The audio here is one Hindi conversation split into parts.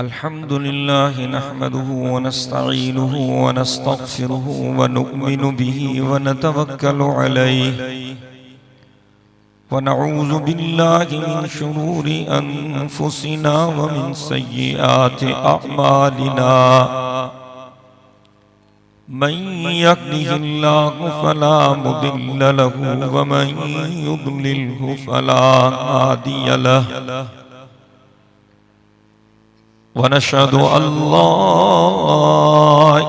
अल्हम्दुलिल्लाह नहमदुहु व नस्तईनुहु व नस्तगफिरुहु व नु'मिनु बिही व नतवक्कलु अलैहि व नऊज़ु बिल्लाहि मिन शुरूरि अनफुसिना व मिन सय्यिआति अअमालिना मन यहदिहिल्लाहु फला मुदिल्ल लहु व मन युद्लिल्हु फला हादिय लहु वनशहदु अल्ला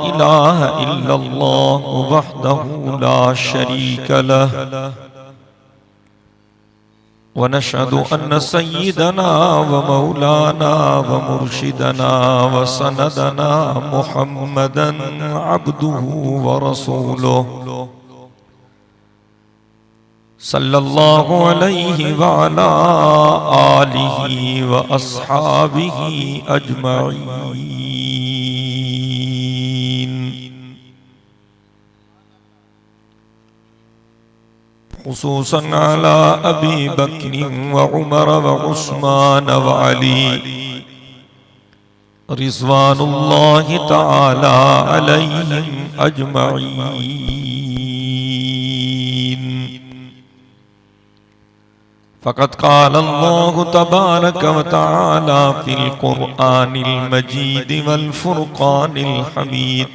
इलाहा इल्लल्लाह वहदहु ला शरीक लहु वनशहदु अन्न सय्यिदना व मौलाना व मुर्शिदना व सनदना मुहम्मदन अब्दुहु व रसूलुहु सल्लल्लाहु अलैहि व अला आलिहि व अस्हाबिहि अजमईन। खुसूसन अला अबी बकर व उमर व उस्मान व अली रिज़वानुल्लाहि तआला अलैहिम अजमईन। फ़क़द क़ाल अल्लाहु तबारक व तआला फ़िल क़ुरआनिल मजीद वल फ़ुरक़ानिल हमीद।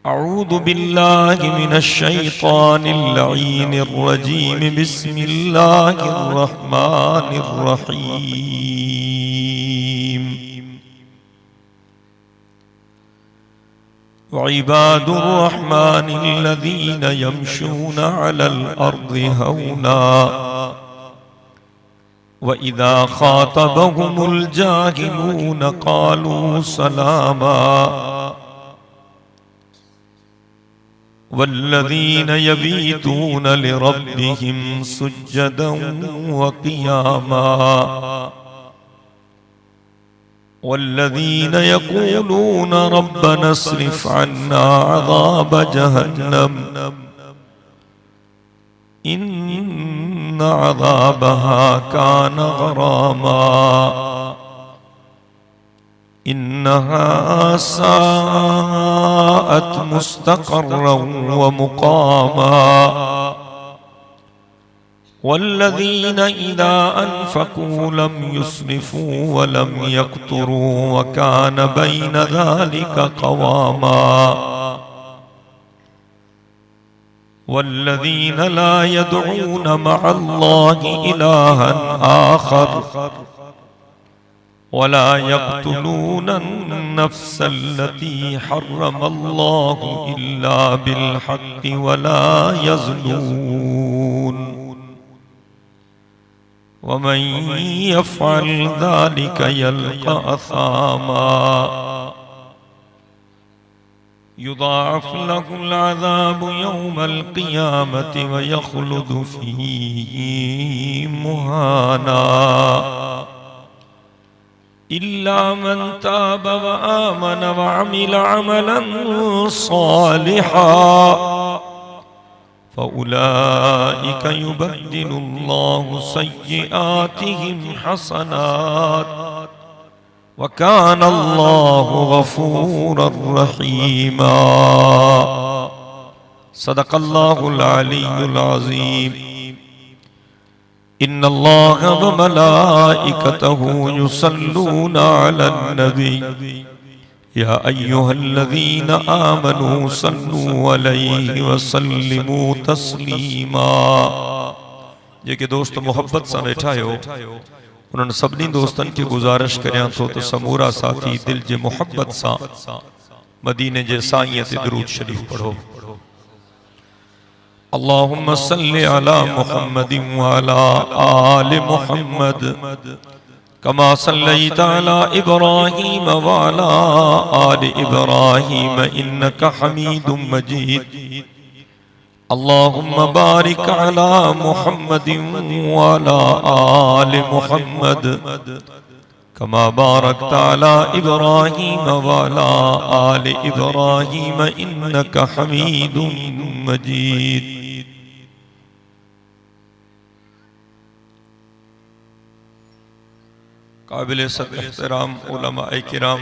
अऊज़ु बिल्लाहि मिनश शैतानिर लईनिर रजीम। बिस्मिल्लाहिर रहमानिर रहीम। वइबादुर रहमानिल्लज़ीना यमशूना अलल अर्ज़ि हौना व इज़ा ख़ातबहुमुल जाहिलूना क़ालू सलामा वल्लज़ीना यबीतूना लिरब्बिहिम सुज्जदन व क़ियामा वल्लज़ीना यक़ूलूना रब्बना अस्रिफ़ अन्ना अज़ाब जहन्नम इन्न अज़ाबहा कान गरामा इन्नहा साअत मुस्तक़र्रन व मुक़ामा वल्लज़ीना इज़ा अनफ़क़ू लम युस्रिफ़ू व लम यक़्तुरू व कान बैन ज़ालिका क़वामा वल्लज़ीना ला यदऊना मअल्लाहि इलाहन आखर व ला यक़्तुलूना अन्नफ़्सल्लती हर्रमल्लाहु इल्ला बिल्हक़्क़ि व ला यज़्नून वमन यफ़अल ज़ालिका यल्क़ा असामा युज़ाअफ़ लहुल अज़ाबु यौमल क़ियामति व यख़्लुद फ़ीही मुहाना इल्ला मन ताब व आमन व अमिल अमलन सालिहा फ़उलाइका युबद्दिलुल्लाहु सय्यिआतिहिम हसनात व कान अल्लाहु गफ़ूरर रहीमा। सदक़ल्लाहुल अलीयुल अज़ीम। इन्नल्लाहा व मलाइकतहु युसल्लूना अलन नबी या अय्युहल्लज़ीना आमनू सल्लू अलैहि व सल्लिमू तस्लीमा। जेके दोस्त मोहब्बत सां वेठा हो उन्हनि सभिनी दोस्तनि खे गुज़ारिश करियां थो त समूरा साथी दिल जे मोहब्बत सां मदीने जे साईं ते दुरूद शरीफ पढ़ो। अल्लाहुम्मा सल्लि अला मुहम्मदिन व अला आलि मुहम्मद कमा सल्लैता अला इब्राहीम व अला आलि इब्राहीम इन्नका हमीदुम मजीद। अल्लाहुम्मा बारिक अला मुहम्मदिन व अला आलि मुहम्मद कमा बारकता अला इब्राहीम व अला आलि इब्राहीम इन्नका हमीदुम मजीद। काबिल एहतराम उलमाए किराम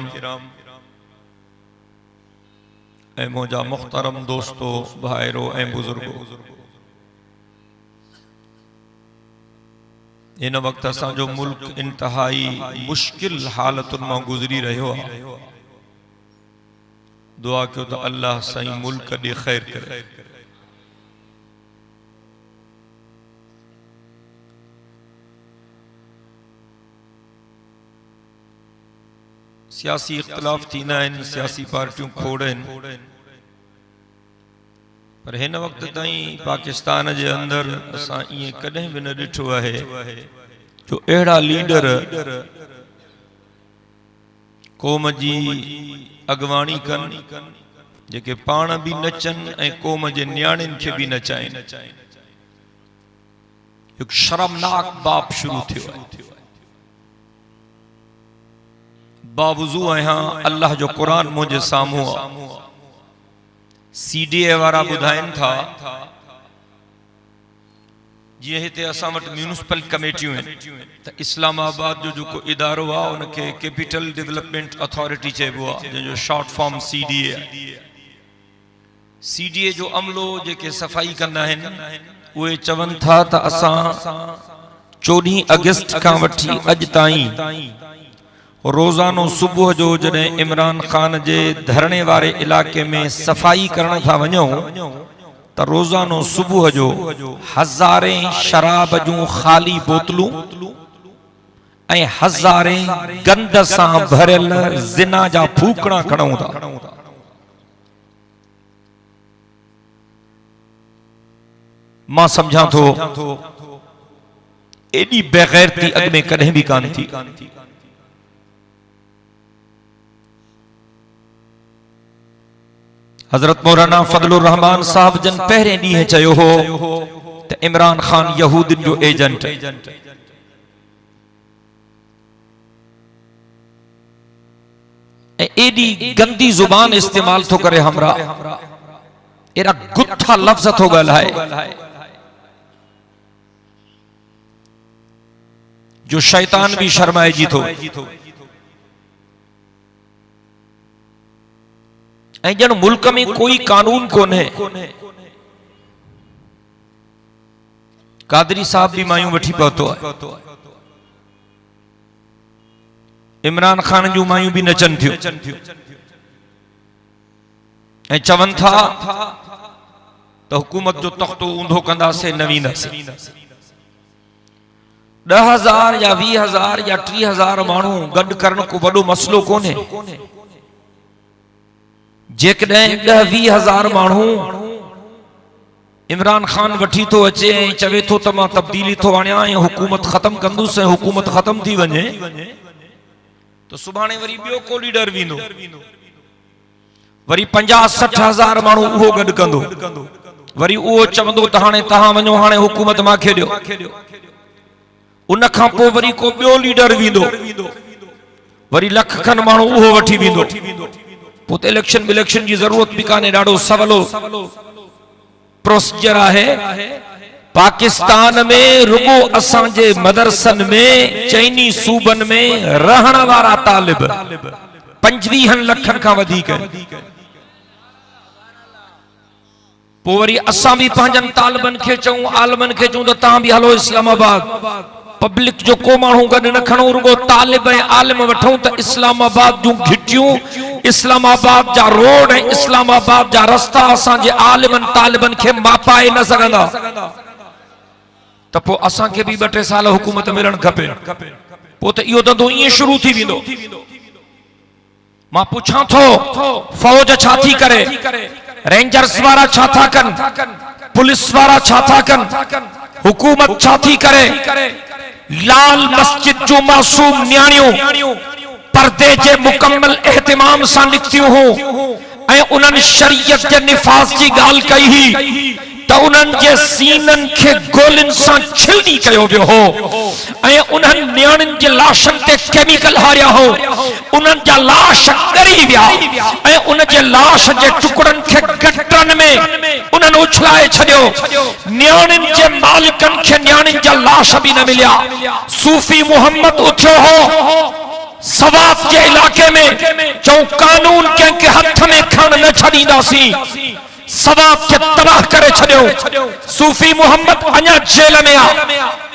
ऐ मौजा मुख्तरम दोस्तों भाइरों ऐ बुजुर्गों, इन वक्त असांजो मुल्क इंतहाई मुश्किल हालतुन मां गुजरी रहियो आहे। दुआ कयो तो अल्लाह सही मुल्क ॾे खैर करे। सियासी इख्तिलाफ थींदा आहिनि, सियासी पार्टियूं खोड़ आहिनि, पर हिन वक्त ताईं पाकिस्तान जे अंदरि असां ईअं कॾहिं बि न ॾिठो आहे जो अहिड़ा लीडर क़ौम जी अॻवाणी कनि जेके पाण बि नचनि ऐं क़ौम जे नियाणियुनि खे बि नचाइनि। हिकु शर्मनाक बाप शुरू थियो आहे। बावजू आहियां अल्लाह जो क़ुरान मुंहिंजे साम्हूं आहे। CDA वारा ॿुधाइनि था जीअं हिते असां वटि म्यूनिसिपल कमेटियूं आहिनि त इस्लामाबाद जो जेको इदारो आहे उनखे कैपिटल डेवलपमेंट अथॉरिटी चइबो आहे, जंहिंजो शॉर्ट फॉर्म CDA आहे। CDA जो अमलो जेके सफ़ाई कंदा आहिनि उहे चवनि था त असां 14 अगस्त खां वठी अॼु ताईं रोज़ानो सुबुह जो जॾहिं इमरान ख़ान जे धरणे वारे इलाके में सफ़ाई करण था वञूं त रोज़ानो सुबुह जो हज़ारे शराब जूं ख़ाली बोतलूं ऐं हज़ारे गंद सां भरियल ज़िना जा फूकणा खणूं था। मां सम्झां थो एॾी बेग़ैरती अॻ में कॾहिं बि कान थी। हजरत मौलाना फजलुर रहमान साहब जन पहिरें ॾींहुं चयो हो त इमरान खान यहूदिन जो एजेंट है। एडी गंदी जुबान इस्तेमाल तो करे, हमरा एरा गुत्था लफ्ज तो ॻाल्हाए जो शैतान भी शर्माए जी थो। जन मुल्क में कोई कानून कोन है। कादरी साहब भी मायूं वठी पहुतो है, इमरान खान जूं मायूं भी नचन थियूं ऐं चवन था तो हुकूमत जो तख्तो ऊंधो कंदासीं न वेंदासीं। 10,000 या 20,000 या 30,000 माण्हू गॾु करण को वॾो मसलो कोन्हे। जेकॾहिं 10-20,000 माण्हू इमरान खान वठी तो अचे ऐं चवे थो त मां तब्दीली थो आणियां ऐं हुकूमत ख़त्म कंदुसि ऐं हुकूमत ख़त्म थी वञे तो सुभाणे वरी ॿियो को लीडर वेंदो, वरी 50-60,000 माण्हू उहो गॾु कंदो, वरी उहो चवंदो त हाणे तव्हां वञो, हाणे हुकूमत मांखे ॾियो। उन खां पोइ वरी को ॿियो लीडर वेंदो, वरी लख खन माण्हू उहो वठी वेंदो। पोइ इलेक्शन की जरूरत भी काने, ॾाढो सवलो प्रोसीजर आहे। पाकिस्तान में रुगो असांजे मदरसन में चइनी सूबन में रहण वारा तालिब 25 लखन खां वधीक। पोइ वरी असां भी पंहिंजन तालिबन खे चऊं, आलमन खे चऊं त तव्हां भी हलो इस्लामाबाद। पब्लिक जो को माण्हू गॾु न खणो, रुगो तालिब ऐं आलिम वठूं त इस्लामाबाद जूं घिटियूं, इस्लामाबाद जा रोड ऐं इस्लामाबाद जा रस्ता असांजे आलिमन तालिबन खे मापाए न सघंदा। त पोइ असांखे भी 2-3 साल हुकूमत मिलण खपे। पोइ त इहो धंधो ईअं शुरू थी वेंदो। मां पुछां थो फौज छा थी करे, रेंजर्स वारा छा था कनि, पुलिस वारा छा था कनि, हुकूमत छा थी करे। लाल मस्जिद जो मासूम न्याणियों पर्दे जे मुकम्मल एहतिमाम सां निकतियूं हो ऐं उन्हनि शरीयत जे निफाज़ जी ॻाल्हि कई हुई त उन्हनि जे सीननि खे गोलियुनि सां छिलनी कयो वियो हो ऐं उन्हनि न्याणियुनि जे लाशनि ते केमिकल हारिया हो। उन्हनि जा लाश ॻरी विया ऐं उन जे लाश जे टुकड़नि खे गटरनि में उन्हनि उछलाए छॾियो। न्याणियुनि जे मालिकनि खे न्याणियुनि जा लाश बि न मिलिया। सूफी मोहम्मद उथियो हो सवाब के इलाके में जो कानून के हथ में खण न छड़ींदासी सवाब के तबाह करे छड़ियो। सूफी मोहम्मद अञा जेल में आ,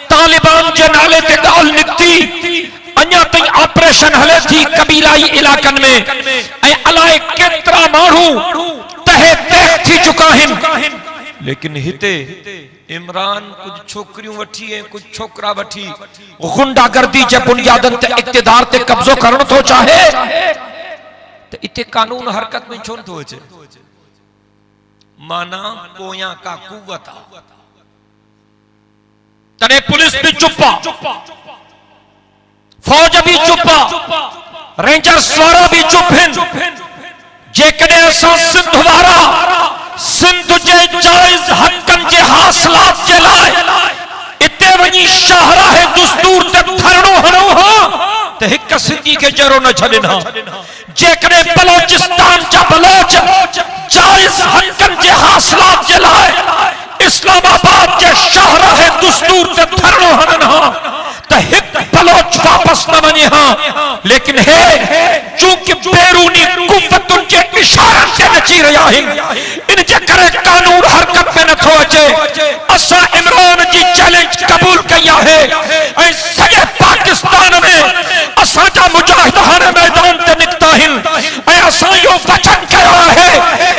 तालिबान जे नाले ते ॻाल्हि निकती, अञा ताईं ऑपरेशन हले थी कबीलाई इलाकनि में, ऐं अलाए केतिरा माण्हू तहे तह थी चुका आहिनि। लेकिन हिते इमरान कुछ छोकरियों वठी है, कुछ छोकरा वठी गुंडागर्दी जे बुनियादनि ते इक़्तिदार ते कब्जो करण थो चाहे, तो इते कानून हरकत में छो नथो अचे? माना पोयां का कुव्वत आ। तने पुलिस भी चुप्पा, फौज भी चुप्पा, रेंजर्स वारा भी चुप हैं। जेकॾहिं असां सिंध वारा सिंध जे जाइज़ हक़नि जे हासिलात जे लाइ इते वञी शाहराह दुस्तूर ते धरणो हणो हा त हिक सिंधी खे जरो न छॾनि हा। जेकॾहिं बलोचिस्तान जा बलोच जाइज़ हक़नि जे हासिलात जे लाइ इस्लामाबाद जे शाहराह दुस्तूर ते धरणो हणनि हा त हिक बलोच वापस न वञे हा। लेकिन हे चूंकि बैरूनी कुव्वतुनि जे इशारनि ते नची रहिया आहिनि, इन जे करे कानून हरकत में नथो अचे। असां इमरान जी चैलेंज कबूल कई आहे ऐं सॼे पाकिस्तान में असांजा मुजाहिद हाणे मैदान ते निकिता आहिनि ऐं असां इहो वचन कयो आहे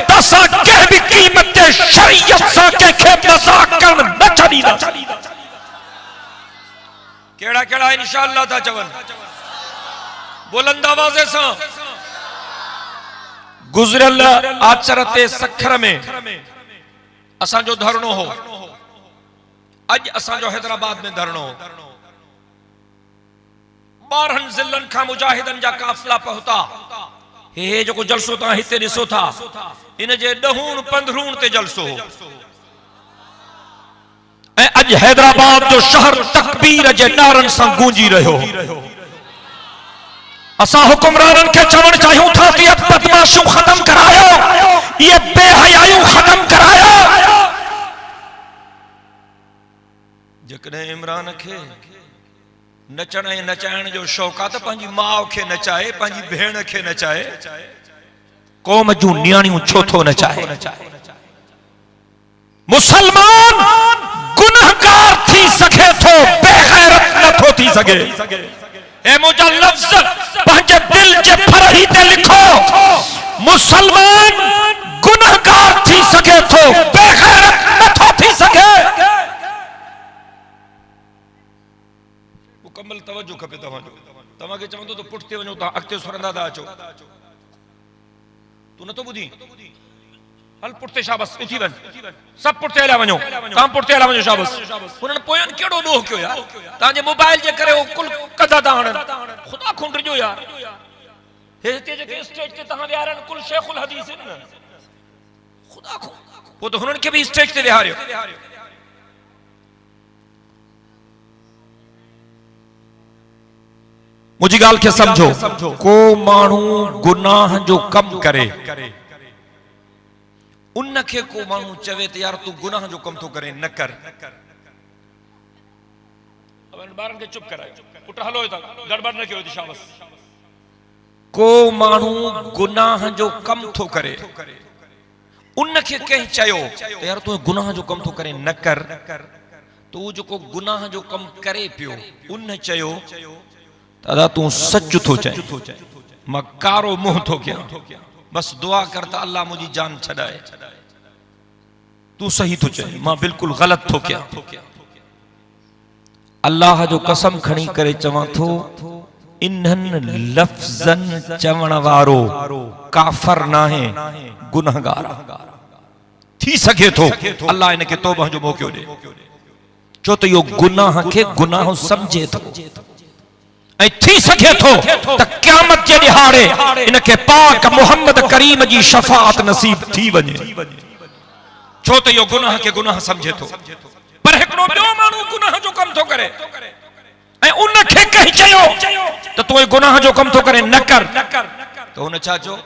त असां कंहिं बि क़ीमत ते शरीयत सां कंहिंखे मज़ाक़ करणु न छॾींदासीं। केड़ा केड़ा इंशाअल्लाह था चवन बुलंद आवाज़ सां। गुज़रियल आचर ते सखर में असांजो धरणो हो, अज असांजो हैदराबाद में धरणो हो। 12 ज़िलनि खां मुजाहिदनि जा काफ़िला पहुता। हे जेको जलसो तव्हां हिते ॾिसो था, इन जे 10-15 ते जलसो हो ऐं अज हैदराबाद जो शहर तकबीर जे नारनि सां गूंजी रहियो। असां हुकुमराननि खे चवण चाहियूं था त ये बदमाशूं खत्म करायो, ये बेहयायूं खत्म करायो। जेकॾहिं इमरान खे नचण ऐं नचाइण जो शौक़ आहे त पंहिंजी माउ खे नचाए, पंहिंजी भेण खे नचाए, क़ौम जूं नियाणियूं छो थो नचाए? मुसलमान गुनहगार थी सके थो, बेगैरत नथो थी सके। ए मुझा लफ्ज़ पंहिंजे दिल जे फरही ते लिखो, मुसलमान गुनहगार थी सके थो, बेगैरत नथो थी सके। मुकम्मल तवज्जो खपे तव्हां खे चवंदो त पुठिते वञो, तव्हां अॻिते सुरंदा था अचो। तू नथो ॿुधी? हल पुठिते शाबस, उथी वञ, सब पुठिते हलिया वञो, तव्हां पुठिते हलिया वञो शाबस। हुननि पोयनि कहिड़ो ॾोह कयो यार, तव्हांजे मोबाइल जे करे कुल कदा था हणनि। ख़ुदा खुंडजो यार, हे हिते जेके स्टेज ते तव्हां विहारनि कुल शेखुल हदीस आहिनि न। ख़ुदा पोइ त हुननि खे बि स्टेज ते विहारियो। मुंहिंजी ॻाल्हि खे सम्झो, को माण्हू गुनाह जो कमु करे, उनखे को माण्हू चवे त यार तू गुनाह जो कम थो करे, न कर। ॿारनि खे चुप करायो, पुट हलो हितां, गड़बड़ न कयो शाबस। को माण्हू गुनाह जो कम थो करे, उनखे कंहिं चयो त यार तू गुनाह जो कम थो करे, न कर। तू जेको गुनाह जो कम करे पियो, उन चयो दादा तू सच थो चए, मां कारो मुंह थो कयां, बस दुआ कर त अल्लाह मुझी जान छड़ाए। तू सही तो चए, मां बिल्कुल गलत थो कयां। अल्लाह जो कसम खणी करे चवां थो, इन्हनि लफ्ज़न चवण वारो काफर नाहे, गुनहगार थी सके थो। अल्लाह इनखे तौबह जो मौक़ो ॾे, छो त इहो गुनाह खे गुनाह समझे थो ऐं थी सके थो त क़यामत जे ॾिहाड़े इनखे पाक मुहम्मद करीम जी शफाअत नसीब थी वञे, छो त इहो गुनाह खे गुनाह समझे थो। पर हिकिड़ो ॿियो माण्हू गुनाह जो कम थो करे ऐं उनखे कंहिं चयो त तूं गुनाह जो कम थो करे, न कर। त हुन छा चयो?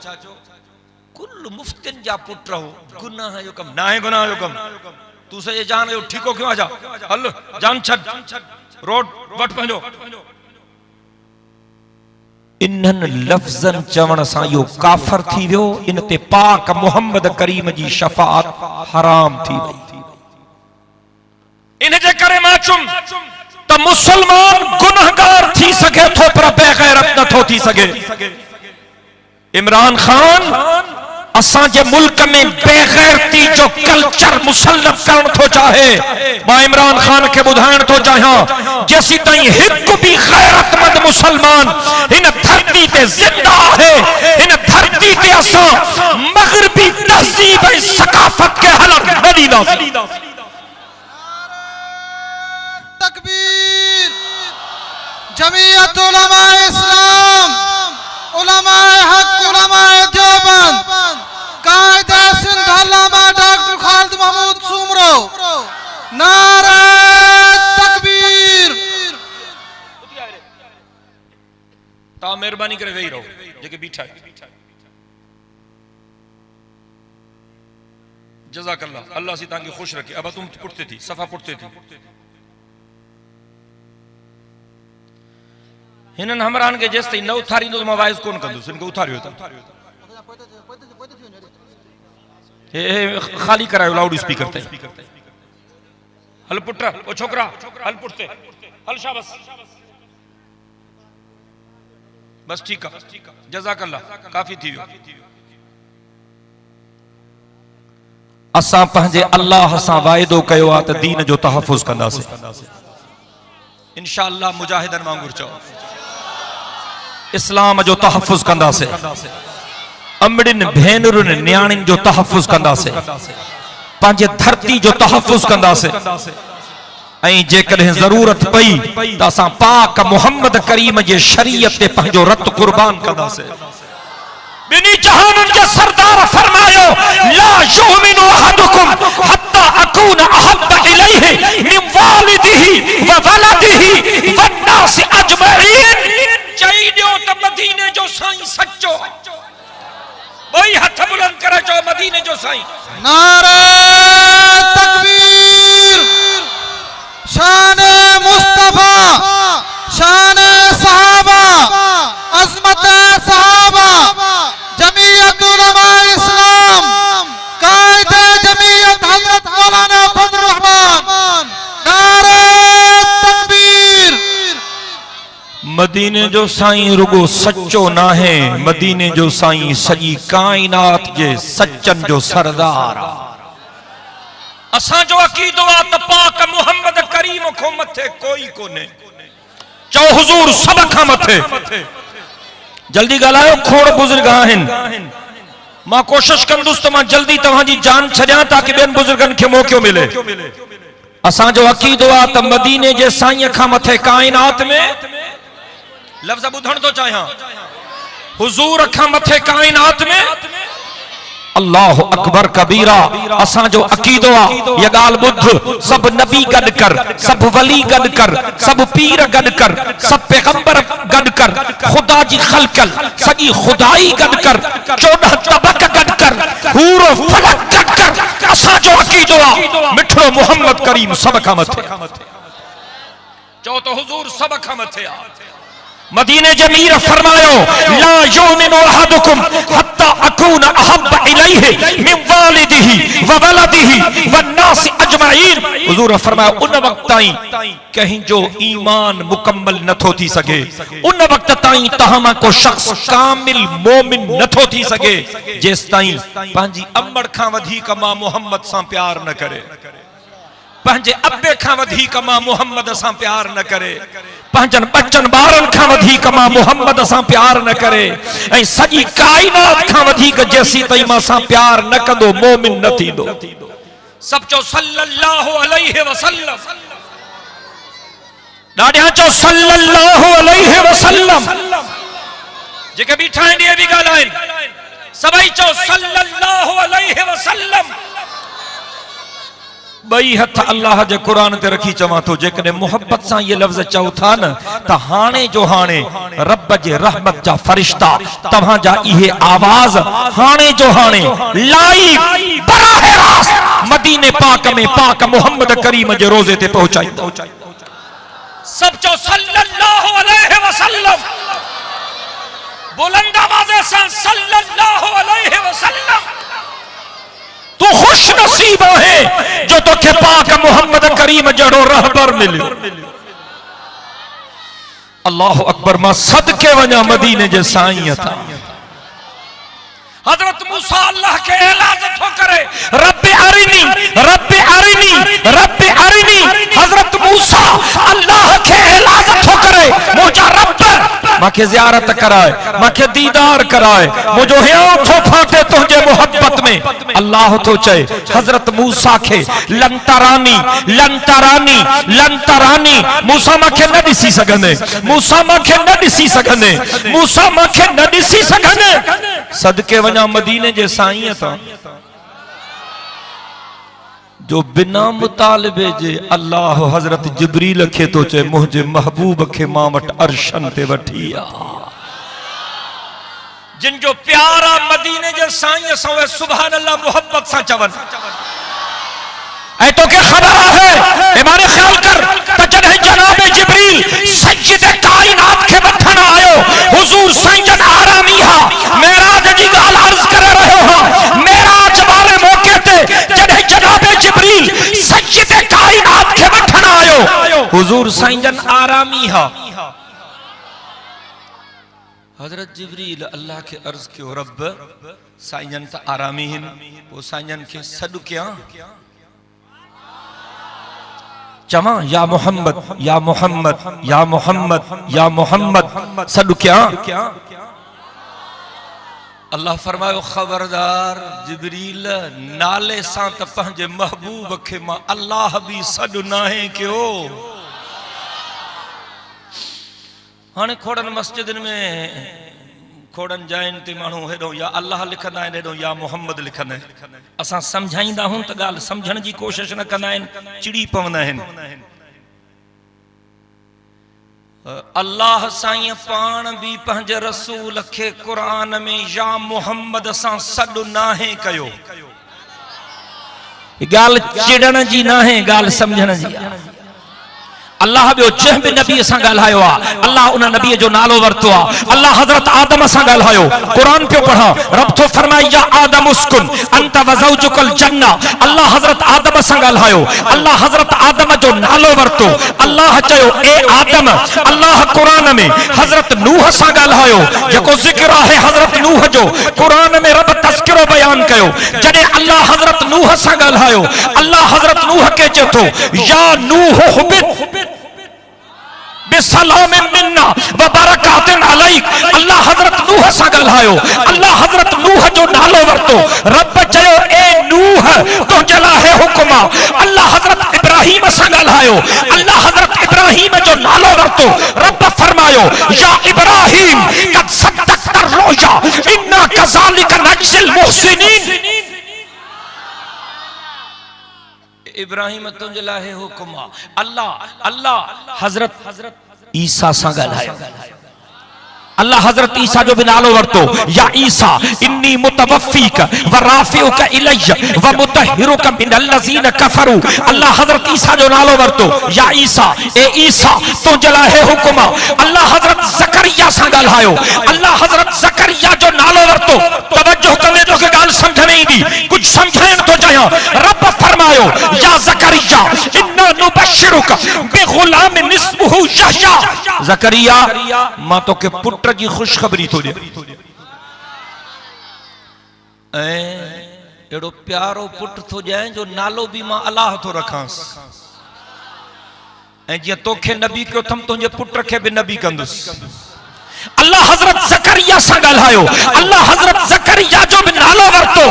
कुल मुफ्तिन जा पुट रहो, गुनाह जो कम ना है, गुनाह जो कम। तू सॼे जान जो ठीको क्यों आजा, हल जान छॾ, रोड वट पंहिंजो। इन्हनि लफ़्ज़नि चवण सां इहो काफ़िर थी वियो, इन ते पाक मुहम्मद करीम जी शफ़ाअत हराम थी वई। इन जे करे मां चुम त मुसलमान गुनहगार थी सघे थो पर बेगैरत नथो थी सघे। इमरान खान असांजे मुल्क में बेगैरती जो कल्चर मुसल्लत करण थो चाहे। मां इमरान खान के बुधाइण थो चाहियां, जेसी ताईं हिक भी गैरतमंद मुसलमान इन धरती ते जिंदा है, इन धरती ते असां मगरबी तहजीब ऐं सकाफत के हलक न ॾींदासीं। तकबीर। जमीयत उलमा इस्लाम, उलमा हक, उलमा देवबंद, कायदा सिंध अल्लामा डॉक्टर खालिद महमूद सुमरो, नारे तकबीर। ता मेहरबानी करे वेही रहो जेके बीठा है। जज़ाकल्लाह, अल्लाह सी तांके खुश रखे। अब तुम पुटते थी, सफा पुटते थी। हिनन हमरान के जेस ताईं न उथारींदो त मां वाइस कोन कंदुसि, इनके उथारियो था। हे खाली करायो लाउड स्पीकर ते। हल पुट, ओ छोकरा हल पुटते, हल शाबाश, बस ठीक है, जज़ाकल्लाह, काफी थी वियो। असां पंहिंजे अल्लाह सां वाइदो कयो आहे त दीन जो तहफ़ुज़ कंदासीं। इंशाअल्लाह मुजाहिदन वांगुरु चओ, इस्लाम जो तहफ़ुज़ कंदासीं, अमड़िन भेनरुनि न्याणिन जो तहफ़ुज़ कंदासीं, पंहिंजे धरती जो तहफ़ुज़ कंदासीं। ऐं जेकॾहिं ज़रूरत पई त असां पाक मुहम्मद करीम जे शरीयत ते पंहिंजो रत कुर्बान कंदासीं। बिनी जहानन के सरदार फरमायो, ला युमिनु अहदुकुम हत्ता अकून अहब्ब इलैहि मिन वालिदिही व वलदिही वन्नास अजमईन। चई दियो त मदीने जो साईं सच्चो। वही हथ बुलंद करे जो मदीने जो साईं। नारे तकबीर। शाने मुस्तफा, शाने सहाबा, अज़मत सहाबा, जमीयत उलमा इस्लाम, कायदे जमीयत हज़रत मौलाना फजल रहमान। नारे तकबीर। मदीने जो साईं रुगो सच्चो ना है, मदीने जो साईं सजी कायनात जे सच्चन जो सरदार। असां जो अकीदो आ त पाक मुहम्मद करीम को मथे कोई कोने। चओ हुजूर सब खां मथे। जल्दी ॻाल्हायो, खोड़ बुजुर्ग आहिनि। मां कोशिश कंदुसि त मां जल्दी तव्हांजी जान छॾियां ताकि ॿियनि बुजुर्गनि खे मौक़ो मिले। असांजो अकीदो आहे त मदीने जे साईं खां मथे कायनात में, लफ़्ज़ ॿुधण थो चाहियां, हुजूर खां मथे कायनात में अल्लाह अकबर कबीरा। असांजो अकीदो आहे, ये ॻाल्हि ॿुध, सब नबी गॾु कर, सब वली गॾु कर, सब पीर गॾु कर, सब पैगंबर गॾु कर, खुदा जी ख़ल्क़ल सॼी खुदाई गॾु कर, 14 तबक़ गॾु कर, पूरो फलक गॾु कर। असांजो अकीदो आहे मिठड़ो मुहम्मद करीम सब खां मथे। चओ त हुजूर सब खां मथे आहे। मदीने जे मीर फरमायो, ला युमिनु अहदुकुम हत्ता अकून अहब्ब इलैहि मिन वालिदिही व वलदिही वन्नास अजमईन। हुजूर फरमायो, उन वक्त ताईं कहीं जो ईमान मुकम्मल नथो थी सके, उन वक्त ताईं तहां को शख्स कामिल मोमिन नथो थी सके जेस ताईं पंहिंजी अम्मड़ खां वधीक मां मुहम्मद सां प्यार न करे, पंहिंजे अब्बे खां वधीक मां मुहम्मद सां प्यार न करे, पंहिंजनि बचन ॿारनि खां वधीक मां मुहम्मद सां प्यार न करे, ऐं सॼी काइनात खां वधीक जेसी ताईं मां सां प्यार न कंदो मोमिन न थींदो। सब चो सल्लल्लाहु अलैहि वसल्लम। ॾाढा चो सल्लल्लाहु अलैहि वसल्लम। जेके बीठा आहिनि इहे बि ॻाल्हाइनि, सभई चो सल्लल्लाहु अलैहि वसल्लम। बई हथ अल्लाह जे कुरान ते रखी चवां थो, जेकॾहिं मोहब्बत सां ये लफ़्ज़ चओ था न त हाणे जो हाणे रब जे रहमत जा फरिश्ता तव्हां जा इहे आवाज़ हाणे जो हाणे लाइव बराह रास्त मदीने पाक में पाक मुहम्मद करीम जे रोज़े ते पहुंचाईंदा। सब चो सल्लल्लाहु अलैहि वसल्लम। बुलंद आवाज़ से सल्लल्लाहु अलैहि वसल्लम। तू खुश नसीब है जो तोखे पाक मोहम्मद करीम जड़ो रहबर मिलियो। अल्लाह अकबर। मां सदके वञा मदीने जे साईं था। हजरत मूसा अल्लाह के एलाज थो करे, रब्बे अरिनी रब्बे अरिनी रब्बे अरिनी। हजरत मूसा अल्लाह के एलाज थो करे, मुझा रब माखे ज़ियारत कराए, माखे दीदार कराए, मुझो हियां थो फाटे तुझे मोहब्बत में। अल्लाह तो चए हजरत मूसा के लंतरानी लंतरानी लंतरानी। मूसा माखे न दिसी सघंदे, मूसा माखे न दिसी सघंदे, मूसा माखे न दिसी सघंदे। सदके वञा मदीने जे साईं था जो बिना मुतालिबे जे अल्लाह हजरत जिब्रील खे तो चे मुझे महबूब के मां वट अर्शन ते वठी आ। जिन जो प्यारा मदीने जे साईं सवे सुभान अल्लाह मोहब्बत सा चवन। ऐ तो के खबर है इमाने ख्याल कर त जने जनाब जिब्रील सय्यद कायनात के वठण आयो, हुजूर साईं जन आरामी हा मेराज जी गाल अर्ज करे रहो हा। मेराज वाले मौके ते जने जनाब जिब्रील सय्यद कायनात के वठण आयो, हुजूर साईं जन आरामी हा। हजरत जिब्रील अल्लाह के अर्ज कियो रब साईं जन त आरामी हिन, वो साईं जन के सॾु कयां चवा या मोहम्मद या मोहम्मद या मोहम्मद या मोहम्मद सॾु कयां। अल्लाह फरमायो खबरदार जिब्रील नाले सां त पंहिंजे महबूब खे मां अल्लाह भी सॾु नाहे कयो। हाणे खोड़न मस्जिदन में खोड़न जाइन ते माण्हू हेॾो या अल्लाह लिखंदा आहिनि, हेॾो या मोहम्मद लिखंदा आहिनि। असां सम्झाईंदा हूं त ॻाल्हि सम्झण जी कोशिश न कंदा आहिनि, चिड़ी पवंदा आहिनि। अल्लाह साईं पाण भी पंहिंजे रसूल खे क़ुरान में या मोहम्मद सां सॾु नाहे कयो। ॻाल्हि चिड़ण जी नाहे, ॻाल्हि सम्झण जी आहे। अल्लाह बियो जंहिं भी नबी सां ॻाल्हायो आहे अल्लाह उन नबी जो नालो वरतो आहे। अल्लाह हजरत आदम सां ॻाल्हायो, कुरान पियो पढ़ा, रब तो फरमाए या आदम उस्कुन अंत व ज़ौजुकल जन्ना। अल्लाह हजरत आदम सां ॻाल्हायो, अल्लाह हजरत आदम जो नालो वरतो। अल्लाह चयो ए आदम। अल्लाह कुरान में हजरत नूह सां ॻाल्हायो, जेको ज़िक्र आहे हजरत नूह जो कुरान में रब तज़किरो बयान कयो। जॾहिं अल्लाह हजरत नूह सां ॻाल्हायो, अल्लाह हजरत नूह के चए थो या नूह हुबित बिसलाम मिन्ना व बरकातिन अलैक। अल्लाह हजरत नूह सां ॻाल्हायो, अल्लाह हजरत नूह जो नालो वरतो। रब चयो ए नूह तुंहिंजे लाइ हुक्म आहे। अल्लाह हजरत इब्राहिम सां ॻाल्हायो, अल्लाह हजरत इब्राहिम जो नालो वरतो। रब फरमायो या इब्राहिम कद सद्दक़्ता रुया इन्ना कज़ालिका नज्ज़िल मुहसिनीन। इब्राहिम तुंहिंजे लाइ हुक्म आहे। अल्लाह हजरत ईसा सां ॻाल्हायो, अल्लाह हजरत ईसा जो भी नालो वरतो या ईसा इन्नी मुतवफ़्फ़ीक व राफ़िउक इलैया व मुतहिरुक मिनल लज़ीना कफ़रू। अल्लाह हजरत ईसा जो नालो वरतो या ईसा ए ईसा तुंहिंजे लाइ हुक्म आहे। अल्लाह हजरत ज़करिया सां ॻाल्हायो, अल्लाह हजरत ज़करिया जो नालो वरतो। तवज्जो कंदे तोखे ॻाल्हि सम्झ में ईंदी, कुछ समझाइण थो चाहियां। रब फरमायो या ज़करिया इन्ना नुबश्शिरुक बिग़ुलामिन इस्मुहु यहया। ज़करिया मां तोखे पुट जी खुशखबरी थो ॾियां। एड़ो प्यारो पुट थो ॾियां जो नालो भी मां अल्लाह थो रखांसि। ऐं जीअं तोखे नबी कयो थम तुंहिंजे पुट खे भी नबी कंदुसि। अल्लाह हजरत ज़करिया सां ॻाल्हायो, अल्लाह हजरत ज़करिया जो भी नालो वरतो।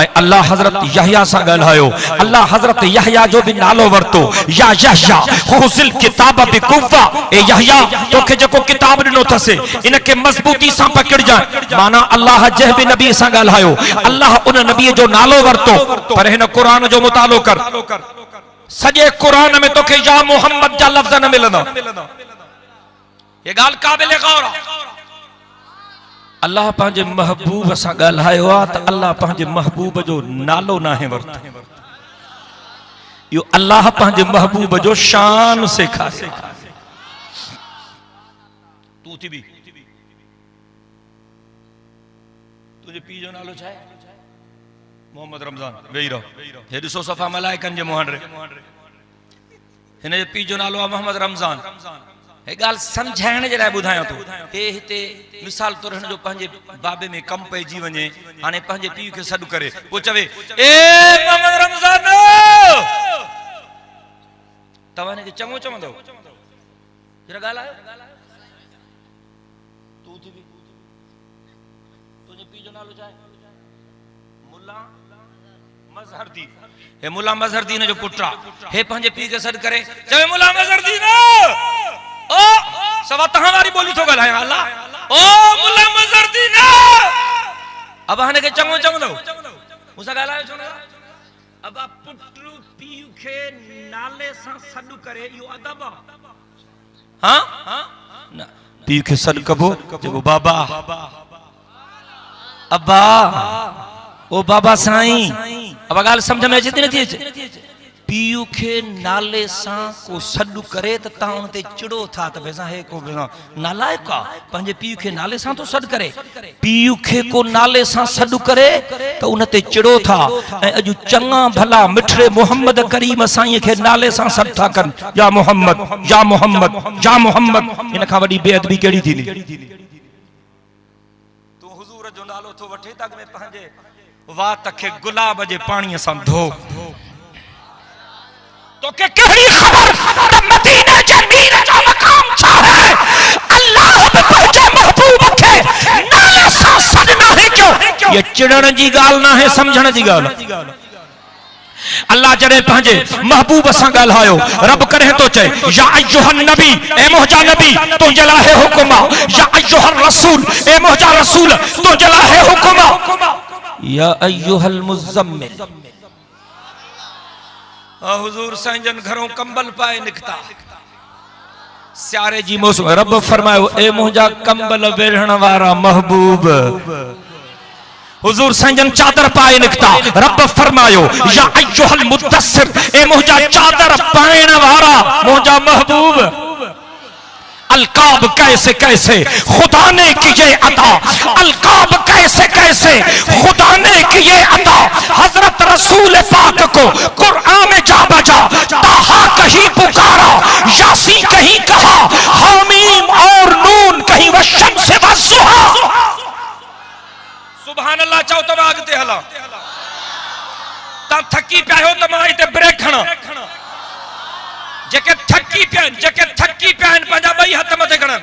ऐं अल्लाह हजरत यहया सां ॻाल्हायो, अल्लाह हजरत यहया जो भी नालो वरतो या यहया खुज़िल किताब बिक़ुव्वा। ए यहया तोखे जेको किताब ॾिनो अथसि इनखे मज़बूती सां पकड़जांइ। माना अल्लाह जंहिं भी नबी सां ॻाल्हायो अल्लाह उन नबी जो नालो वरतो। पर हिन क़ुरान जो मुतालो कर, सॼे क़ुरान में तोखे या मोहम्मद जा लफ़्ज़ न मिलंदा। ये गाल काबिल गौर। अल्लाह पंहिंजे महबूब सां ॻाल्हायो आहे त अल्लाह पंहिंजे महबूब जो नालो नाहे वरतो। यो अल्लाह पंहिंजे महबूब जो शान सेखारे। तू थी भी तुझे पी जो नालो छा मोहम्मद रमज़ान वेही रहो हे ॾिसो सफ़ा मलाइकनि जे मुंहं रे हिन जे पी जो नालो आहे मोहम्मद रमज़ान हे ॻाल्हि सम्झाइण जे लाइ ॿुधायां थो हे हिते मिसाल तौर हिन जो पंहिंजे बाबे में कमु पइजी वञे हाणे पंहिंजे पीउ खे सॾु करे पोइ चवे ए मोहम्मद रमज़ान तव्हां हिनखे चङो चवंदव जरा ॻाल्हायो तूं थी तुंहिंजे पीउ जो नालो छा आहे मुल्ला मज़हरदीन हे मुल्ला मज़हरदीन जो पुटु आहे हे पंहिंजे पीउ खे सॾु करे चवे मुल्ला मज़हरदीन ओ सवा तहां वारी बोली थो ॻाल्हायां अल्लाह ओ मुल्ला मज़हरदीन अब हाणे के चङो चवंदो मूंसां ॻाल्हायो छो न अब पुटु पीउ खे नाले सां सॾु करे इहो अदब आहे हां न पीउ खे सॾु कबो जेको बाबा अब्बा ओ बाबा साईं अब ॻाल्हि सम्झ में अचे थी नथी अचे पीउ खे नाले सां को सॾु करे त तव्हां उन ते चिड़ो था त भई हे को नालाइक आहे पंहिंजे पीउ खे नाले सां थो सॾु करे पीउ खे को नाले सां सॾु करे त उन ते चिड़ो था ऐं अॼु चङा भला मिठड़े मोहम्मद करीम साईं खे नाले सां सॾु था कनि या मोहम्मद या मोहम्मद या मोहम्मद इन खां वॾी बेअदबी कहिड़ी थींदी तूं हुज़ूर जो नालो थो वठे त अॻ में पंहिंजे वात खे गुलाब जे पाणीअ सां धो तो के कहरी खबर त मदीने जे मीर जो मकाम छा है अल्लाह पे पहुंचे महबूब के नाले सां सदना है क्यों ये चिड़न जी गाल ना है समझण जी गाल अल्लाह जड़े पंहिंजे महबूब सां ॻाल्हायो रब करे तो चए या अय्युहन नबी ए मोहजा नबी तुंहिंजे लाइ हुकुम या अय्युहर रसूल ए मोहजा रसूल तुंहिंजे लाइ हुकुम या अय्युहल मुज़म्मिल हुजूर साईं जन घरों कंबल पाए निकता सियारे जी मौसम रब फरमायो ए मुंहिंजा कंबल वेढ़ण वारा महबूब हुजूर साईं जन चादर पाए निकता रब फरमायो या अय्युहल मुद्दस्सिर ए मुंहिंजा चादर पाइण वारा मुंहिंजा महबूब अलकाब कैसे कैसे खुदा ने किए अता अलकाब कैसे कैसे खुदा ने किए अता हजरत रसूल पाक को कुरान में जा बजा ताहा कहीं पुकारा यासीन कहीं कहा हामीम और नून कहीं वशम्स वज़ुहा सुभान अल्लाह चाहो तो आगते हला ता थकी पियो त मां इते ब्रेक खणा जेके थकी पियन पंहिंजा ॿई हथ मथे खणन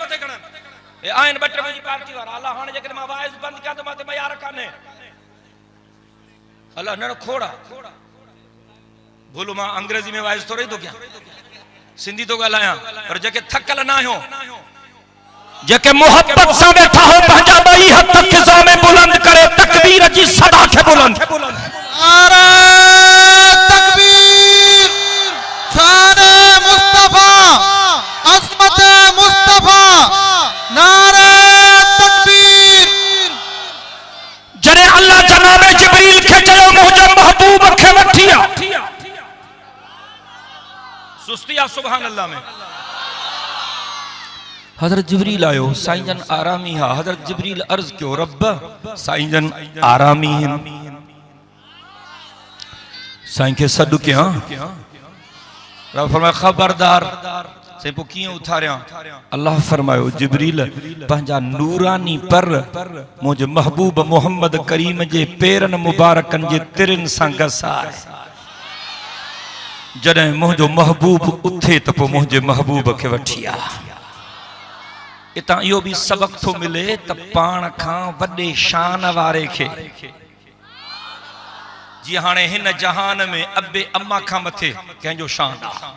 ए आइन बट जी पार्टी वारा अल्लाह हाणे जेके मां वाइस बंद कयां त माते मयार काने अल्लाह न खोड़ा बोलो मां अंग्रेजी में वाइस थोड़ी तो क्या सिंधी तो ॻाल्हायां पर जेके थकल ना हो जेके मोहब्बत सां वेठा हो पंहिंजा ॿई हथ फिज़ा में बुलंद करे तकबीर जी सदा खे बुलंद नारे तकबीर शान मुस्तफा अज़मत मुस्तफा नारे तकबीर जरे अल्लाह जनाब जिब्रील के चयो मुझे महबूब के वठिया सुस्तिया सुभान अल्लाह में हजरत जिब्रील आयो साईं जन आरामी हा हजरत जिब्रील अर्ज क्यों रब साईं जन आरामी हैं साईं के सॾु कयां रब फरमाया खबरदार से पो कीअं उथारियां अल्लाह फरमायो जिब्रील पंहिंजा नूरानी पर मुंहिंजे महबूब मोहम्मद करीम जे पेरन मुबारकन जे तिरन सां घसाए जॾहिं मुंहिंजो महबूब उथे त पोइ मुंहिंजे महबूब खे वठी आ इतां इहो बि सबक थो मिले त पाण खां वॾे शान वारे खे जी हाणे हिन जहान में अबे अम्मा खां मथे कंहिंजो शान आहे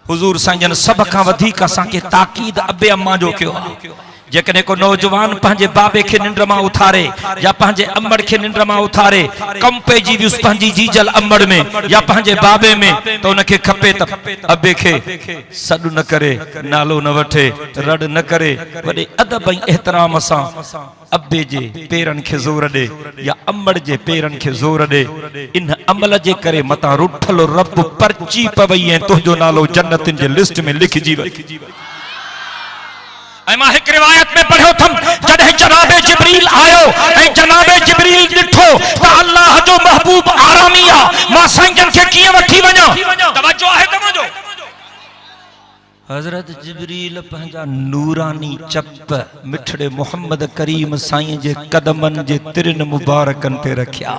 हुजूर साईं जन सब खां वधीक असांखे ताकीद अबे अम्मा जो कयो आहे जेकॾहिं को नौजवान पंहिंजे बाबे खे निंड मां उथारे या पंहिंजे अम्मड़ खे निंड मां उथारे कम पइजी वियुसि पंहिंजी जीजल अम्मड़ में या पंहिंजे बाबे में त उनखे खपे त अबे खे सॾु न करे नालो न वठे रड़ न करे वॾे अदब ऐं एहतराम सां अबे जे पेरन खे ज़ोर ॾे या अम्मड़ जे पेरन खे ज़ोर ॾे इन अमल जे करे मतां रुठल रब परची पवई ऐं तुंहिंजो नालो जन्नतुनि जे लिस्ट में लिखिजी वई ऐं मां हिकु रिवायत में पढ़ियो थम जॾहिं जनाबे जिब्रील आयो ऐं जनाबे जिब्रील त अल्लाह जो महबूब आरामिया मां साईं जन खे कीअं वठी वञा। तवज्जो आहे तवज्जो। हजरत जिब्रील पंहिंजा नूरानी चप मिठड़े मोहम्मद करीम साईं जे कदमन जे तिरन मुबारकन ते रखिया।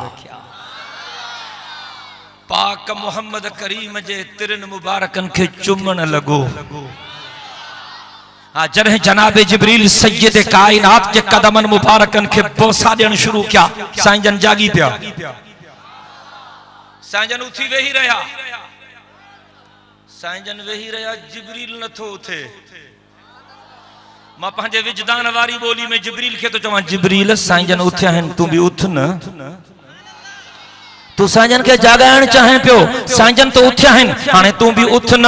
पाक मोहम्मद करीम जे तिरन मुबारकन के चुमन लगो। जॾहिं जनाबे जिब्रील सैयद कायनात जे कदमन मुबारकन के बोसा ॾियण शुरू किया, साईं जन जागी पिया। साईं जन उथी वेही रहा, साईं जन वेही रहा, जिब्रील नथो उथे। मां पंहिंजे विजदान वारी ॿोली में जिब्रील खे तो चवां, जिब्रील साईं जन उथिया आहिनि, तूं भी उथ न। तू साईं जन के जागाइण चाहे पियो, साईं जन तो उथिया आहिनि, हाणे तू भी उथ न।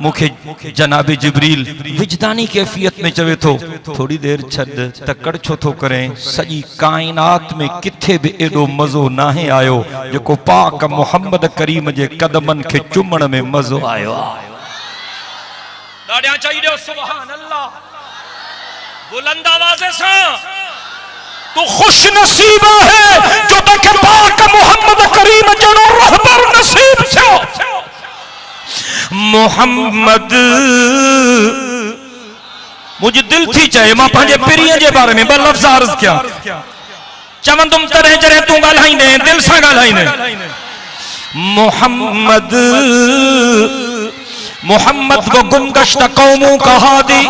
मुखे जनाबे जिब्रील विजदानी कैफियत में चवे थो, थोड़ी देर छॾ, तकड़ छो थो करें। सॼी कायनात में किथे भी एॾो मज़ो नाहे आयो जेको पाक मोहम्मद करीम जे कदमन खे चुमण में मज़ो आयो। ॾाढा चाहिए सुभान अल्लाह, बुलंद आवाज़ सां। तो खुश नसीब है जो तोखे पाक मोहम्मद करीम जनो रहबर नसीब थियो। मोहम्मद मुझे दिल थी चाहे मां पंहिंजे पिरीअ जे बारे में ॿ लफ़्ज़ अर्ज़ किया। चवंदुमि तॾहिं जॾहिं तूं ॻाल्हाईंदे दिल सां ॻाल्हाईंदे। मोहम्मद मोहम्मद वो गुमगश्त कौमों का हादी,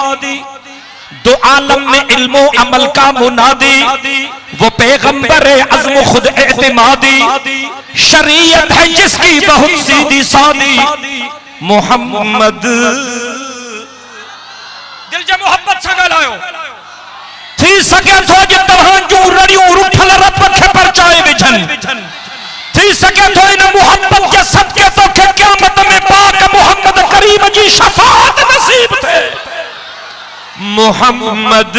दो आलम में इल्मो अमल का मुनादी, वो पैगंबर अज़्म खुद एतमादी, शरीयत है जिसकी बहुत सीधी सादी। मोहम्मद दिल जे मोहब्बत से ॻाल्हायो। थी सके थो जे तव्हां जूं रड़ियूं रुठल रब खे परचाए विझनि। थी सके थो इन मोहब्बत के सदके तोखे क़यामत में पाक मोहम्मद करीम जी शफाअत नसीब थे। मोहम्मद